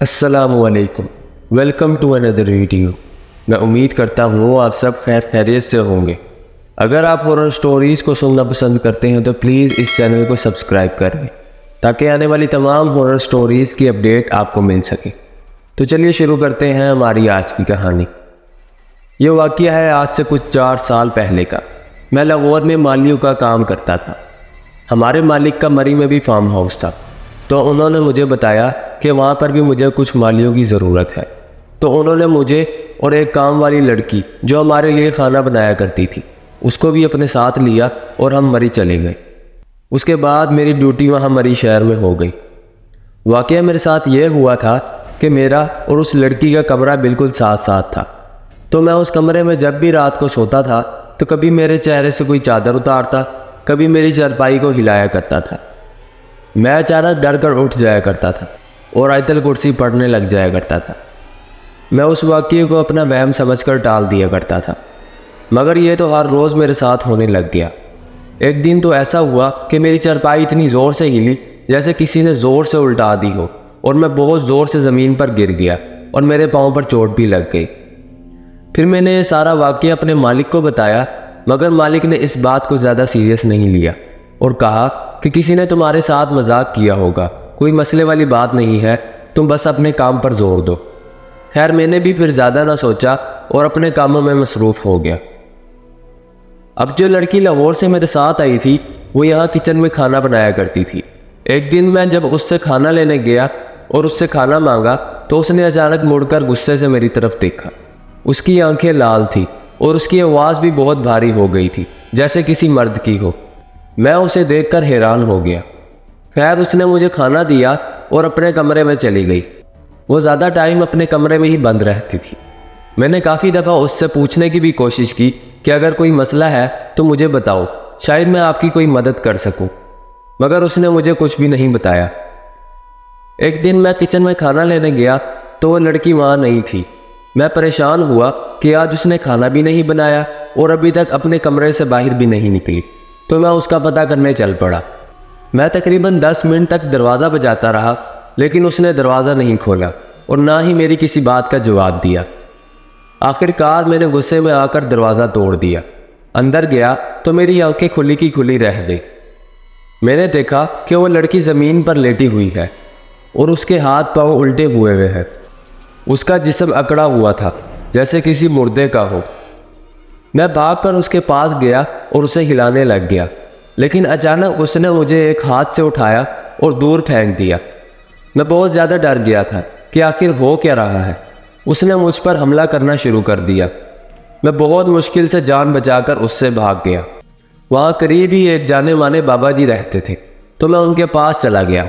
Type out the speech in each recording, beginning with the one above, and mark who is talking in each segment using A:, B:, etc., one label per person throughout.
A: السلام علیکم، welcome to another video. میں امید کرتا ہوں آپ سب خیر خیریت سے ہوں گے۔ اگر آپ ہارر سٹوریز کو سننا پسند کرتے ہیں تو پلیز اس چینل کو سبسکرائب کر لیں تاکہ آنے والی تمام ہارر سٹوریز کی اپڈیٹ آپ کو مل سکے۔ تو چلیے شروع کرتے ہیں ہماری آج کی کہانی۔ یہ واقعہ ہے آج سے کچھ 4 سال پہلے کا۔ میں لاہور میں مالیوں کا کام کرتا تھا۔ ہمارے مالک کا مری میں بھی فارم ہاؤس تھا، تو انہوں نے مجھے بتایا کہ وہاں پر بھی مجھے کچھ مالیوں کی ضرورت ہے۔ تو انہوں نے مجھے اور ایک کام والی لڑکی جو ہمارے لیے کھانا بنایا کرتی تھی اس کو بھی اپنے ساتھ لیا اور ہم مری چلے گئے۔ اس کے بعد میری ڈیوٹی وہاں مری شہر میں ہو گئی۔ واقعہ میرے ساتھ یہ ہوا تھا کہ میرا اور اس لڑکی کا کمرہ بالکل ساتھ ساتھ تھا، تو میں اس کمرے میں جب بھی رات کو سوتا تھا تو کبھی میرے چہرے سے کوئی چادر اتارتا، کبھی میری چارپائی کو ہلایا کرتا تھا۔ میں اچانک ڈر کر اٹھ جایا کرتا تھا اور آیت الکرسی پڑھنے لگ جایا کرتا تھا۔ میں اس واقعے کو اپنا وہم سمجھ کر ٹال دیا کرتا تھا، مگر یہ تو ہر روز میرے ساتھ ہونے لگ گیا۔ ایک دن تو ایسا ہوا کہ میری چارپائی اتنی زور سے ہلی جیسے کسی نے زور سے الٹا دی ہو، اور میں بہت زور سے زمین پر گر گیا اور میرے پاؤں پر چوٹ بھی لگ گئی۔ پھر میں نے یہ سارا واقعہ اپنے مالک کو بتایا، مگر مالک نے اس بات کو زیادہ سیریس نہیں لیا اور کہا کہ کسی نے تمہارے ساتھ مذاق کیا ہوگا، کوئی مسئلے والی بات نہیں ہے، تم بس اپنے کام پر زور دو۔ خیر میں نے بھی پھر زیادہ نہ سوچا اور اپنے کاموں میں مصروف ہو گیا۔ اب جو لڑکی لاہور سے میرے ساتھ آئی تھی وہ یہاں کچن میں کھانا بنایا کرتی تھی۔ ایک دن میں جب اس سے کھانا لینے گیا اور اس سے کھانا مانگا تو اس نے اچانک مڑ کر غصے سے میری طرف دیکھا۔ اس کی آنکھیں لال تھیں اور اس کی آواز بھی بہت بھاری ہو گئی تھی جیسے کسی مرد کی ہو۔ میں اسے دیکھ کر حیران ہو گیا۔ خیر اس نے مجھے کھانا دیا اور اپنے کمرے میں چلی گئی۔ وہ زیادہ ٹائم اپنے کمرے میں ہی بند رہتی تھی۔ میں نے کافی دفعہ اس سے پوچھنے کی بھی کوشش کی کہ اگر کوئی مسئلہ ہے تو مجھے بتاؤ، شاید میں آپ کی کوئی مدد کر سکوں، مگر اس نے مجھے کچھ بھی نہیں بتایا۔ ایک دن میں کچن میں کھانا لینے گیا تو وہ لڑکی وہاں نہیں تھی۔ میں پریشان ہوا کہ آج اس نے کھانا بھی نہیں بنایا اور ابھی تک اپنے کمرے سے باہر بھی نہیں نکلی، تو میں اس کا پتہ کرنے چل پڑا۔ میں تقریباً 10 منٹ تک دروازہ بجاتا رہا، لیکن اس نے دروازہ نہیں کھولا اور نہ ہی میری کسی بات کا جواب دیا۔ آخر کار میں نے غصے میں آ کر دروازہ توڑ دیا۔ اندر گیا تو میری آنکھیں کھلی کی کھلی رہ گئی۔ میں نے دیکھا کہ وہ لڑکی زمین پر لیٹی ہوئی ہے اور اس کے ہاتھ پاؤں الٹے ہوئے ہیں۔ اس کا جسم اکڑا ہوا تھا جیسے کسی مردے کا ہو۔ میں بھاگ کر اس کے پاس گیا اور اسے ہلانے لگ گیا، لیکن اچانک اس نے مجھے ایک ہاتھ سے اٹھایا اور دور پھینک دیا۔ میں بہت زیادہ ڈر گیا تھا کہ آخر ہو کیا رہا ہے۔ اس نے مجھ پر حملہ کرنا شروع کر دیا۔ میں بہت مشکل سے جان بچا کر اس سے بھاگ گیا۔ وہاں قریب ہی ایک جانے مانے بابا جی رہتے تھے، تو میں ان کے پاس چلا گیا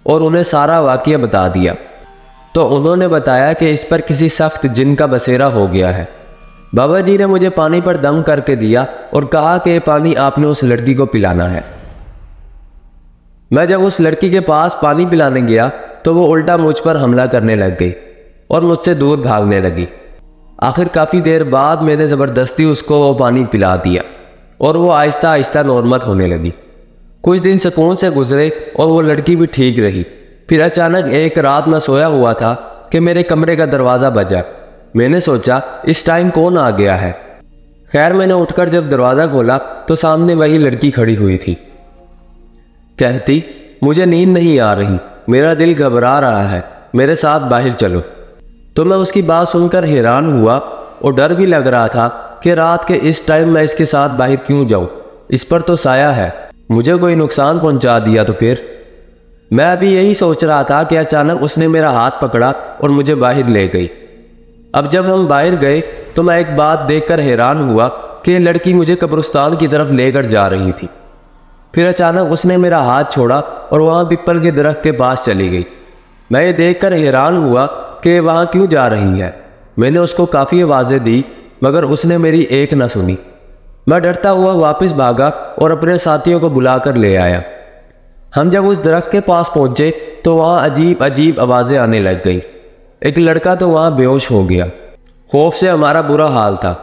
A: اور انہیں سارا واقعہ بتا دیا۔ تو انہوں نے بتایا کہ اس پر کسی سخت جن کا بسیرا ہو گیا ہے۔ بابا جی نے مجھے پانی پر دم کر کے دیا اور کہا کہ یہ پانی آپ نے اس لڑکی کو پلانا ہے۔ میں جب اس لڑکی کے پاس پانی پلانے گیا تو وہ الٹا مجھ پر حملہ کرنے لگ گئی اور مجھ سے دور بھاگنے لگی۔ آخر کافی دیر بعد میں نے زبردستی اس کو وہ پانی پلا دیا اور وہ آہستہ آہستہ نارمل ہونے لگی۔ کچھ دن سکون سے گزرے اور وہ لڑکی بھی ٹھیک رہی۔ پھر اچانک ایک رات میں سویا ہوا تھا کہ میرے کمرے کا دروازہ بجا۔ میں نے سوچا اس ٹائم کون آ گیا ہے۔ خیر میں نے اٹھ کر جب دروازہ کھولا تو سامنے وہی لڑکی کھڑی ہوئی تھی۔ کہتی مجھے نیند نہیں آ رہی، میرا دل گھبرا رہا ہے، میرے ساتھ باہر چلو۔ تو میں اس کی بات سن کر حیران ہوا اور ڈر بھی لگ رہا تھا کہ رات کے اس ٹائم میں اس کے ساتھ باہر کیوں جاؤں، اس پر تو سایہ ہے، مجھے کوئی نقصان پہنچا دیا تو پھر۔ میں ابھی یہی سوچ رہا تھا کہ اچانک اس نے میرا ہاتھ پکڑا اور مجھے باہر لے گئی۔ اب جب ہم باہر گئے تو میں ایک بات دیکھ کر حیران ہوا کہ یہ لڑکی مجھے قبرستان کی طرف لے کر جا رہی تھی۔ پھر اچانک اس نے میرا ہاتھ چھوڑا اور وہاں پیپل کے درخت کے پاس چلی گئی۔ میں یہ دیکھ کر حیران ہوا کہ وہاں کیوں جا رہی ہے۔ میں نے اس کو کافی آوازیں دی مگر اس نے میری ایک نہ سنی۔ میں ڈرتا ہوا واپس بھاگا اور اپنے ساتھیوں کو بلا کر لے آیا۔ ہم جب اس درخت کے پاس پہنچے تو وہاں عجیب عجیب آوازیں آنے لگ گئی۔ ایک لڑکا تو وہاں بے ہوش ہو گیا۔ خوف سے ہمارا برا حال تھا۔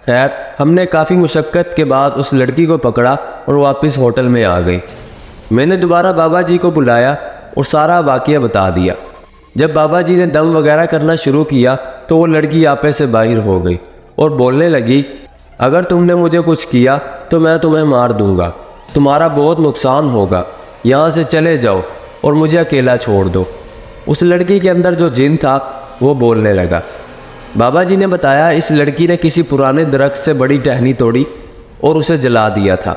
A: خیر ہم نے کافی مشقت کے بعد اس لڑکی کو پکڑا اور واپس ہوٹل میں آ گئے۔ میں نے دوبارہ بابا جی کو بلایا اور سارا واقعہ بتا دیا۔ جب بابا جی نے دم وغیرہ کرنا شروع کیا تو وہ لڑکی آپے سے باہر ہو گئی اور بولنے لگی، اگر تم نے مجھے کچھ کیا تو میں تمہیں مار دوں گا، تمہارا بہت نقصان ہوگا، یہاں سے چلے جاؤ اور مجھے اکیلا چھوڑ دو۔ اس لڑکی کے اندر جو جن تھا وہ بولنے لگا۔ بابا جی نے بتایا اس لڑکی نے کسی پرانے درخت سے بڑی ٹہنی توڑی اور اسے جلا دیا تھا،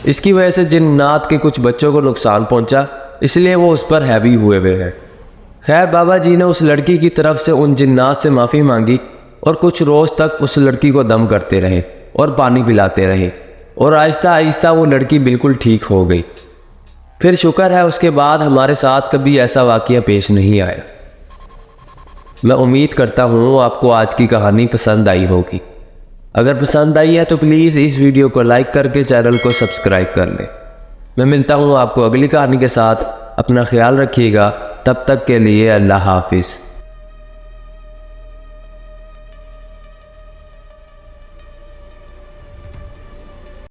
A: اس کی وجہ سے جنات کے کچھ بچوں کو نقصان پہنچا، اس لیے وہ اس پر ہیوی ہوئے ہیں۔ خیر بابا جی نے اس لڑکی کی طرف سے ان جنات سے معافی مانگی اور کچھ روز تک اس لڑکی کو دم کرتے رہے اور پانی پلاتے رہے، اور آہستہ آہستہ وہ لڑکی بالکل ٹھیک ہو گئی۔ پھر شکر ہے اس کے بعد ہمارے ساتھ کبھی ایسا واقعہ پیش نہیں آیا۔ میں امید کرتا ہوں آپ کو آج کی کہانی پسند آئی ہوگی۔ اگر پسند آئی ہے تو پلیز اس ویڈیو کو لائک کر کے چینل کو سبسکرائب کر لیں۔ میں ملتا ہوں آپ کو اگلی کہانی کے ساتھ، اپنا خیال رکھیے گا، تب تک کے لیے اللہ حافظ۔